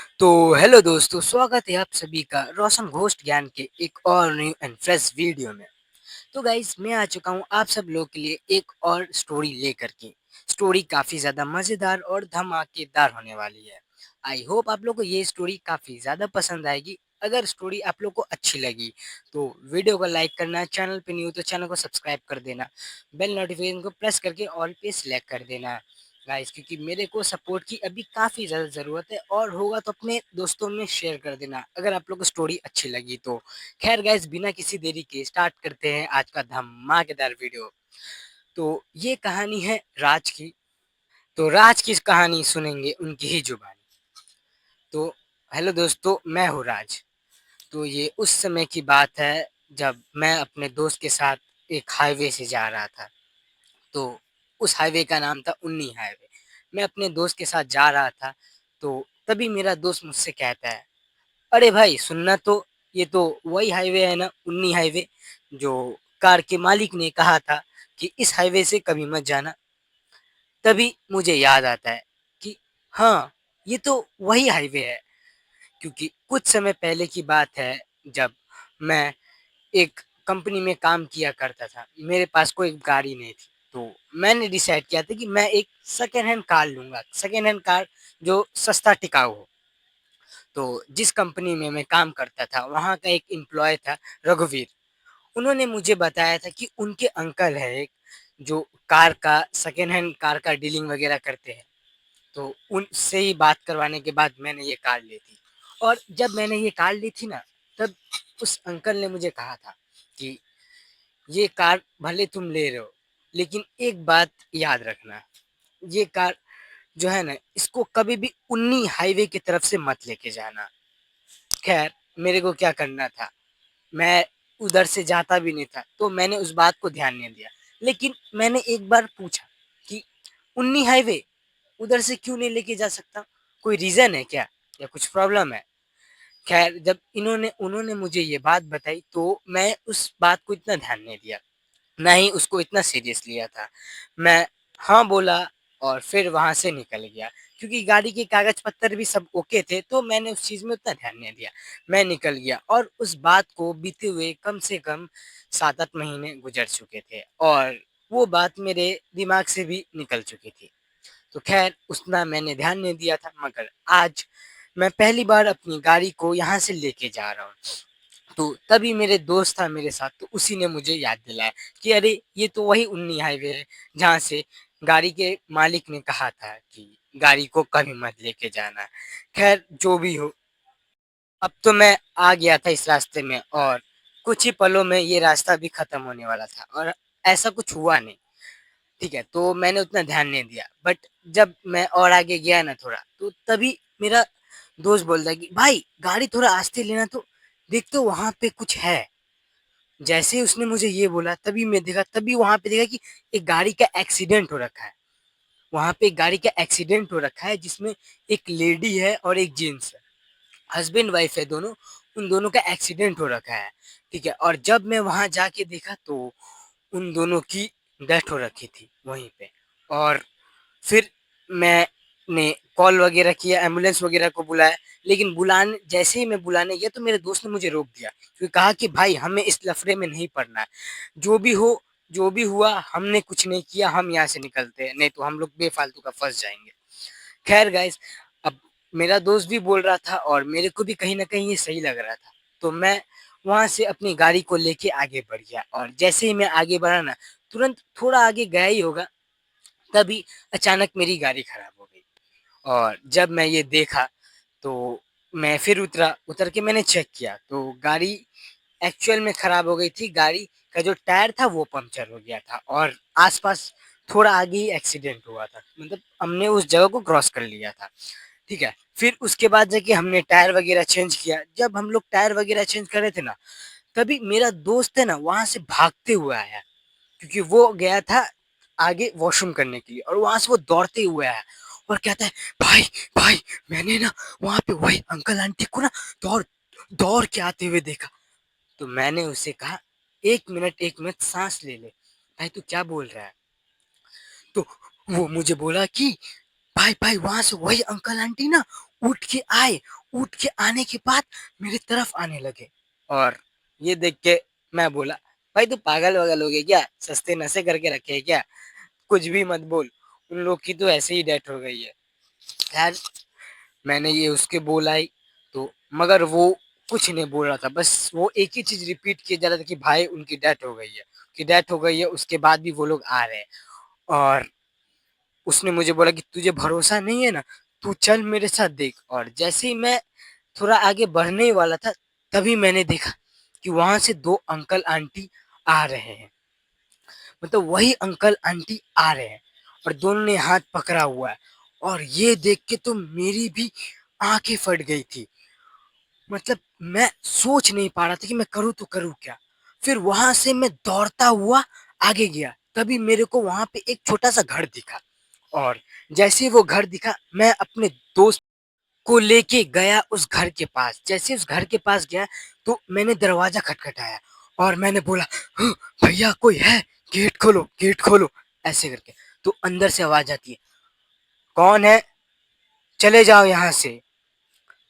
तो हेलो दोस्तों, स्वागत है आप सभी का रोशन घोस्ट ज्ञान के एक और न्यू एंड फ्रेश वीडियो में। तो गाइस, मैं आ चुका हूँ आप सब लोगों के लिए एक और स्टोरी लेकर के। स्टोरी काफ़ी ज़्यादा मज़ेदार और धमाकेदार होने वाली है। आई होप आप लोग को ये स्टोरी काफ़ी ज़्यादा पसंद आएगी। अगर स्टोरी आप लोग को अच्छी लगी तो वीडियो को लाइक करना, चैनल पे न्यू हो तो चैनल को सब्सक्राइब कर देना, बेल नोटिफिकेशन को प्रेस करके ऑल पे सिलेक्ट कर देना गाइस, क्योंकि मेरे को सपोर्ट की अभी काफ़ी ज़्यादा ज़रूरत है। और होगा तो अपने दोस्तों में शेयर कर देना अगर आप लोग को स्टोरी अच्छी लगी तो। खैर गाइस, बिना किसी देरी के स्टार्ट करते हैं आज का धमाकेदार वीडियो। तो ये कहानी है राज की। तो राज की कहानी सुनेंगे उनकी ही जुबानी। तो हेलो दोस्तों, मैं हूँ राज। तो ये उस समय की बात है जब मैं अपने दोस्त के साथ एक हाईवे से जा रहा था। तो उस हाईवे का नाम था उन्नी हाईवे। मैं अपने दोस्त के साथ जा रहा था। तो तभी मेरा दोस्त मुझसे कहता है, अरे भाई सुनना तो, ये तो वही हाईवे है ना, उन्नी हाईवे, जो कार के मालिक ने कहा था कि इस हाईवे से कभी मत जाना। तभी मुझे याद आता है कि हाँ, ये तो वही हाईवे है। क्योंकि कुछ समय पहले की बात है जब मैं एक कंपनी में काम किया करता था। मेरे पास कोई गाड़ी नहीं थी। तो मैंने डिसाइड किया था कि मैं एक सेकेंड हैंड कार लूँगा, सेकेंड हैंड कार जो सस्ता टिकाऊ हो। तो जिस कंपनी में मैं काम करता था वहाँ का एक एम्प्लॉय था, रघुवीर। उन्होंने मुझे बताया था कि उनके अंकल है एक, जो कार का सेकेंड हैंड कार का डीलिंग वगैरह करते हैं। तो उनसे ही बात करवाने के बाद मैंने ये कार ली थी। और जब मैंने ये कार ली थी ना, तब उस अंकल ने मुझे कहा था कि ये कार भले तुम ले रहे हो, लेकिन एक बात याद रखना, ये कार जो है ना, इसको कभी भी उन्नी हाईवे की तरफ से मत लेके जाना। खैर, मेरे को क्या करना था, मैं उधर से जाता भी नहीं था, तो मैंने उस बात को ध्यान नहीं दिया। लेकिन मैंने एक बार पूछा कि उन्नी हाईवे उधर से क्यों नहीं लेके जा सकता, कोई रीज़न है क्या या कुछ प्रॉब्लम है? खैर, जब इन्होंने उन्होंने मुझे ये बात बताई तो मैं उस बात को इतना ध्यान नहीं दिया, ना ही उसको इतना सीरियस लिया था। मैं हाँ बोला और फिर वहाँ से निकल गया, क्योंकि गाड़ी के कागज़ पत्तर भी सब ओके थे, तो मैंने उस चीज़ में उतना ध्यान नहीं दिया। मैं निकल गया और उस बात को बीते हुए कम से कम 7-8 महीने गुज़र चुके थे और वो बात मेरे दिमाग से भी निकल चुकी थी। तो ख़ैर, उतना मैंने ध्यान नहीं दिया था, मगर आज मैं पहली बार अपनी गाड़ी को यहाँ से लेके जा रहा हूँ। तो तभी मेरे दोस्त था मेरे साथ, तो उसी ने मुझे याद दिलाया कि अरे ये तो वही उन्नी हाईवे है जहाँ से गाड़ी के मालिक ने कहा था कि गाड़ी को कभी मत लेके जाना। खैर, जो भी हो, अब तो मैं आ गया था इस रास्ते में और कुछ ही पलों में ये रास्ता भी खत्म होने वाला था और ऐसा कुछ हुआ नहीं। ठीक है, तो मैंने उतना ध्यान नहीं दिया। बट जब मैं और आगे गया ना थोड़ा, तो तभी मेरा दोस्त बोलता है कि भाई गाड़ी थोड़ा आस्ते लेना, तो देख तो वहाँ पे कुछ है। जैसे ही उसने मुझे ये बोला तभी मैं देखा, तभी वहाँ पे देखा कि एक गाड़ी का एक्सीडेंट हो रखा है। वहाँ पे एक गाड़ी का एक्सीडेंट हो रखा है जिसमें एक लेडी है और एक जेंट्स है, हस्बैंड वाइफ है दोनों। उन दोनों का एक्सीडेंट हो रखा है। ठीक है, और जब मैं वहाँ जाके देखा तो उन दोनों की डेथ हो रखी थी वहीं पे। और फिर मैंने कॉल वगैरह किया, एम्बुलेंस वगैरह को बुलाया। लेकिन बुलाने जैसे ही मैं बुलाने गया तो मेरे दोस्त ने मुझे रोक दिया, क्योंकि कहा कि भाई हमें इस लफड़े में नहीं पड़ना है। जो भी हो, जो भी हुआ, हमने कुछ नहीं किया, हम यहाँ से निकलते हैं, नहीं तो हम लोग बेफालतू का फंस जाएंगे। खैर गाइस, अब मेरा दोस्त भी बोल रहा था और मेरे को भी कहीं न कहीं ये सही लग रहा था। तो मैं वहाँ से अपनी गाड़ी को लेके आगे बढ़ गया और जैसे ही मैं आगे बढ़ा ना, तुरंत थोड़ा आगे गया ही होगा, तभी अचानक मेरी गाड़ी खराब हो गई। और जब मैं ये देखा तो मैं फिर उतरा, उतर के मैंने चेक किया तो गाड़ी एक्चुअल में खराब हो गई थी। गाड़ी का जो टायर था वो पंक्चर हो गया था और आसपास थोड़ा आगे ही एक्सीडेंट हुआ था, मतलब हमने उस जगह को क्रॉस कर लिया था। ठीक है, फिर उसके बाद जाके हमने टायर वगैरह चेंज किया। जब हम लोग टायर वगैरह चेंज कर रहे थे ना, तभी मेरा दोस्त है ना वहां से भागते हुए आया, क्योंकि वो गया था आगे वॉशरूम करने के लिए और वहां से वो दौड़ते हुए आया और कहता है, भाई भाई, मैंने ना वहां पे वही अंकल आंटी को ना दौड़ दौड़ के आते हुए देखा। तो मैंने उसे कहा, एक मिनट सांस ले ले, भाई तू क्या बोल रहा है? तो वो मुझे बोला कि भाई भाई, वहां से वही अंकल आंटी ना उठ के आए। उठ के आने के बाद मेरी तरफ आने लगे और ये देख के मैं बोला, भाई तू पागल वगल हो गया क्या? सस्ते नशे करके रखे है क्या? कुछ भी मत बोल, उन लोग की तो ऐसे ही डेथ हो गई है। खैर, मैंने ये उसके बोला ही, तो मगर वो कुछ नहीं बोल रहा था, बस वो एक ही चीज रिपीट किया जा रहा था कि भाई उनकी डेथ हो गई है, कि डेथ हो गई है। उसके बाद भी वो लोग आ रहे हैं और उसने मुझे बोला कि तुझे भरोसा नहीं है ना, तू चल मेरे साथ देख। और जैसे ही मैं थोड़ा आगे बढ़ने ही वाला था, तभी मैंने देखा कि वहां से दो अंकल आंटी आ रहे हैं। मतलब वही अंकल आंटी आ रहे हैं और दोनों ने हाथ पकड़ा हुआ है। और ये देख के तो मेरी भी आंखें फट गई थी। मतलब मैं सोच नहीं पा रहा था कि मैं करूँ तो करूँ क्या। फिर वहां से मैं दौड़ता हुआ आगे गया, तभी मेरे को वहां पे एक छोटा सा घर दिखा। और जैसे ही वो घर दिखा, मैं अपने दोस्त को लेके गया उस घर के पास। जैसे उस घर के पास गया, तो मैंने दरवाजा खटखटाया और मैंने बोला, "हाँ, भैया कोई है? गेट खोलो, गेट खोलो।" ऐसे करके तो अंदर से आवाज आती है, कौन है? चले जाओ यहाँ से।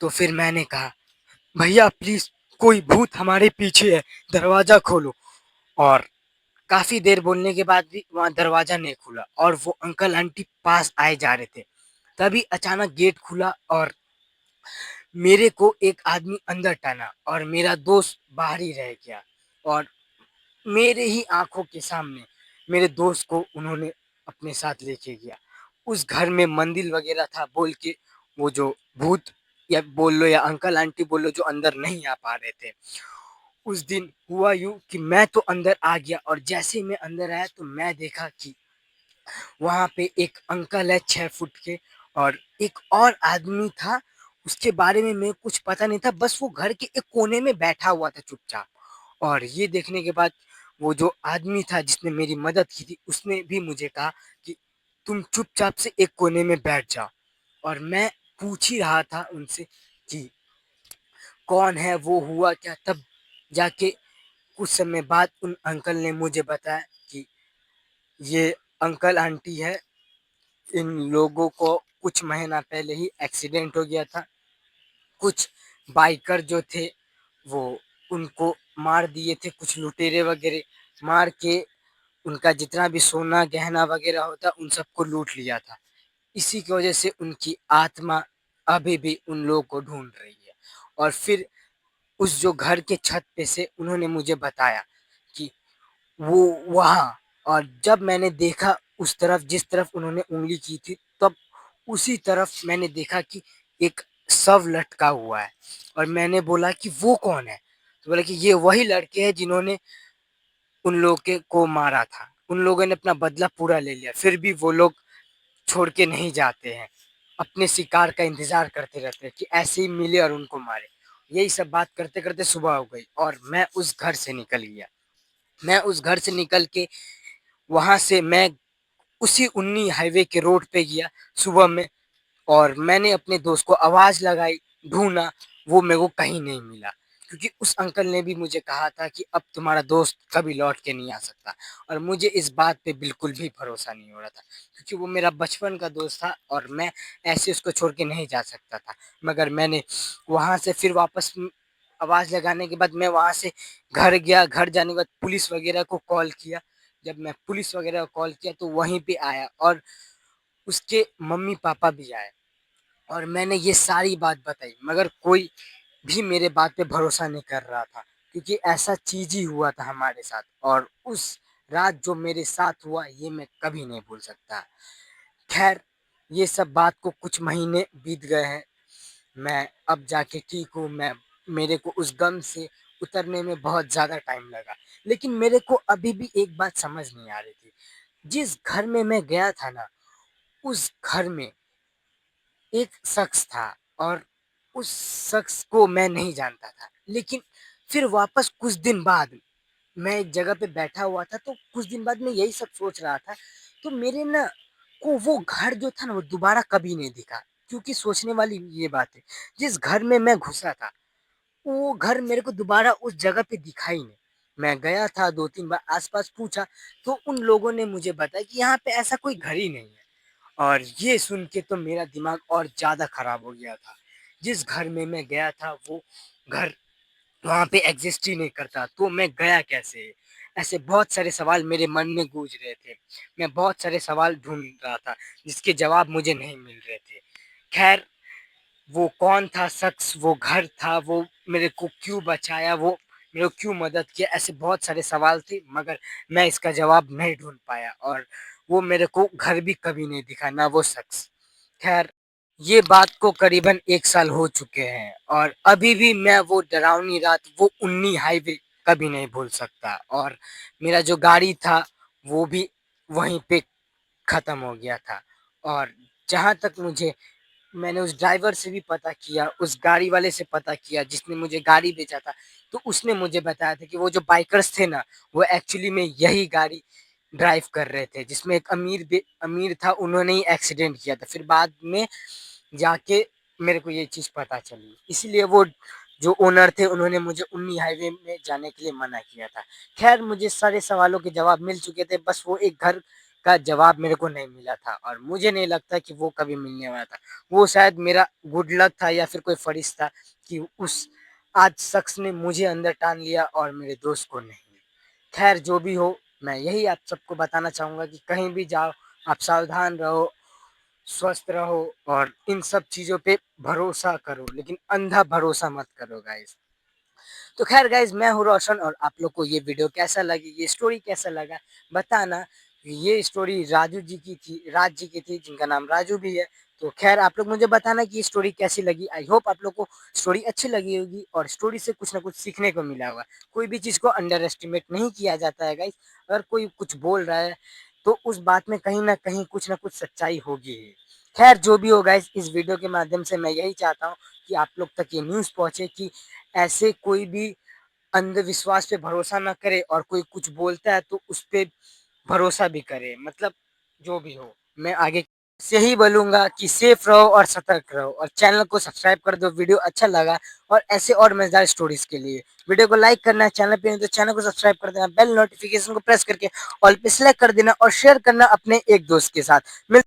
तो फिर मैंने कहा, भैया प्लीज, कोई भूत हमारे पीछे है, दरवाजा खोलो। और काफी देर बोलने के बाद भी वहां दरवाजा नहीं खुला और वो अंकल आंटी पास आए जा रहे थे। तभी अचानक गेट खुला और मेरे को एक आदमी अंदर टाना और मेरा दोस्त बाहर ही रह गया। और मेरे ही आंखों के सामने मेरे दोस्त को उन्होंने अपने साथ लेके गया। उस घर में मंदिर वगैरह था बोल के वो जो भूत या बोल लो या अंकल आंटी बोल लो जो अंदर नहीं आ पा रहे थे। उस दिन हुआ यूं कि मैं तो अंदर आ गया और जैसे ही मैं अंदर आया तो मैं देखा कि वहां पे एक अंकल है 6 फुट के और एक और आदमी था। उसके बारे में मेरे कुछ पता नहीं था, बस वो घर के एक कोने में बैठा हुआ था चुपचाप। और ये देखने के बाद वो जो आदमी था जिसने मेरी मदद की थी, उसने भी मुझे कहा कि तुम चुपचाप से एक कोने में बैठ जाओ। और मैं पूछ ही रहा था उनसे कि कौन है, वो हुआ क्या। तब जाके कुछ समय बाद उन अंकल ने मुझे बताया कि ये अंकल आंटी है, इन लोगों को कुछ महीना पहले ही एक्सीडेंट हो गया था। कुछ बाइकर जो थे वो उनको मार दिए थे, कुछ लुटेरे वगैरह मार के उनका जितना भी सोना गहना वगैरह होता उन सबको लूट लिया था। इसी की वजह से उनकी आत्मा अभी भी उन लोगों को ढूंढ रही है। और फिर उस जो घर के छत पे से उन्होंने मुझे बताया कि वो वहाँ। और जब मैंने देखा उस तरफ जिस तरफ उन्होंने उंगली की थी, तब उसी तरफ मैंने देखा कि एक शव लटका हुआ है। और मैंने बोला कि वो कौन है? तो बोला कि ये वही लड़के हैं जिन्होंने उन लोगों के को मारा था। उन लोगों ने अपना बदला पूरा ले लिया, फिर भी वो लोग छोड़ के नहीं जाते हैं। अपने शिकार का इंतजार करते रहते हैं कि ऐसे ही मिले और उनको मारे। यही सब बात करते करते सुबह हो गई और मैं उस घर से निकल गया। मैं उस घर से निकल के वहां से मैं उसी उन्नी हाईवे के रोड पे गया सुबह में। और मैंने अपने दोस्त को आवाज लगाई, ढूंढा, वो मेरे को कहीं नहीं मिला। क्योंकि उस अंकल ने भी मुझे कहा था कि अब तुम्हारा दोस्त कभी लौट के नहीं आ सकता। और मुझे इस बात पे बिल्कुल भी भरोसा नहीं हो रहा था, क्योंकि वो मेरा बचपन का दोस्त था और मैं ऐसे उसको छोड़ के नहीं जा सकता था। मगर मैंने वहां से फिर वापस आवाज लगाने के बाद मैं वहां से घर गया। घर जाने के बाद पुलिस वगैरह को कॉल किया। जब मैं पुलिस वगैरह को कॉल किया तो वहीं पे आया और उसके मम्मी पापा भी आए और मैंने ये सारी बात बताई। मगर कोई भी मेरे बात पे भरोसा नहीं कर रहा था, क्योंकि ऐसा चीज ही हुआ था हमारे साथ। और उस रात जो मेरे साथ हुआ ये मैं कभी नहीं भूल सकता। खैर, ये सब बात को कुछ महीने बीत गए हैं। मैं अब जाके ठीक हूँ। मैं मेरे को उस गम से उतरने में बहुत ज़्यादा टाइम लगा। लेकिन मेरे को अभी भी एक बात समझ नहीं आ रही थी। जिस घर में मैं गया था ना, उस घर में एक शख्स था और उस शख्स को मैं नहीं जानता था। लेकिन फिर वापस कुछ दिन बाद मैं एक जगह पे बैठा हुआ था, तो कुछ दिन बाद मैं यही सब सोच रहा था। तो मेरे ना को वो घर जो था ना वो दोबारा कभी नहीं दिखा। क्योंकि सोचने वाली ये बात है, जिस घर में मैं घुसा था वो घर मेरे को दोबारा उस जगह पे दिखा ही नहीं। मैं गया था 2-3 बार आसपास पूछा, तो उन लोगों ने मुझे बताया कि यहाँ पे ऐसा कोई घर ही नहीं है। और ये सुन के तो मेरा दिमाग और ज़्यादा ख़राब हो गया था। जिस घर में मैं गया था वो घर वहाँ पे एग्ज़िस्ट ही नहीं करता, तो मैं गया कैसे? ऐसे बहुत सारे सवाल मेरे मन में गूँज रहे थे। मैं बहुत सारे सवाल ढूँढ रहा था, जिसके जवाब मुझे नहीं मिल रहे थे। ख़ैर, वो कौन था शख्स, वो घर था, वो मेरे को क्यों बचाया, वो मेरे को क्यों मदद किया, ऐसे बहुत सारे सवाल थे, मगर मैं इसका जवाब नहीं ढूँढ पाया और वो मेरे को घर भी कभी नहीं दिखा, ना वो शख्स। ख़ैर, ये बात को करीबन 1 साल हो चुके हैं और अभी भी मैं वो डरावनी रात, वो उन्नी हाईवे कभी नहीं भूल सकता और मेरा जो गाड़ी था, वो भी वहीं पे ख़त्म हो गया था और जहाँ तक मुझे मैंने उस ड्राइवर से भी पता किया, उस गाड़ी वाले से पता किया जिसने मुझे गाड़ी बेचा था, तो उसने मुझे बताया था कि वो जो बाइकर्स थे ना, वो एक्चुअली में यही गाड़ी ड्राइव कर रहे थे, जिसमें एक अमीर था, उन्होंने ही एक्सीडेंट किया था। फिर बाद में जाके मेरे को ये चीज़ पता चली। इसीलिए वो जो ओनर थे, उन्होंने मुझे उन्नी हाईवे में जाने के लिए मना किया था। ख़ैर, मुझे सारे सवालों के जवाब मिल चुके थे, बस वो एक घर का जवाब मेरे को नहीं मिला था और मुझे नहीं लगता कि वो कभी मिलने वाला था। वो शायद मेरा गुड लक था या फिर कोई फ़रिश्ता कि उस आज शख़्स ने मुझे अंदर टान लिया और मेरे दोस्त को नहीं। ख़ैर, जो भी हो, मैं यही आप सबको बताना चाहूँगा कि कहीं भी जाओ, आप सावधान रहो, स्वस्थ रहो और इन सब चीज़ों पे भरोसा करो, लेकिन अंधा भरोसा मत करो गाइज़। तो ख़ैर गाइज़, मैं हूँ रोशन और आप लोग को ये वीडियो कैसा लगी, ये स्टोरी कैसा लगा, बताना। ये स्टोरी राज जी की थी, जिनका नाम राजू भी है। तो ख़ैर, आप लोग मुझे बताना कि ये स्टोरी कैसी लगी। आई होप आप लोग को स्टोरी अच्छी लगी होगी और स्टोरी से कुछ ना कुछ सीखने को मिला होगा। कोई भी चीज़ को अंडर एस्टिमेट नहीं किया जाता है गाइज़। अगर कोई कुछ बोल रहा है, तो उस बात में कहीं न कहीं कुछ ना कुछ सच्चाई होगी ही। ख़ैर, जो भी हो गाइज़, इस वीडियो के माध्यम से मैं यही चाहता हूँ कि आप लोग तक ये न्यूज़ पहुँचे कि ऐसे कोई भी अंधविश्वास पे भरोसा ना करे और कोई कुछ बोलता है तो उस पे भरोसा भी करे। मतलब जो भी हो, मैं आगे से यही बोलूँगा कि सेफ रहो और सतर्क रहो और चैनल को सब्सक्राइब कर दो, वीडियो अच्छा लगा और ऐसे और मज़ेदार स्टोरीज़ के लिए। वीडियो को लाइक करना है, चैनल पे नहीं तो चैनल को सब्सक्राइब कर देना, बेल नोटिफ़िकेशन को प्रेस करके ऑल पे सेलेक्ट कर देना और शेयर करना अपने एक दोस्त के साथ। मिल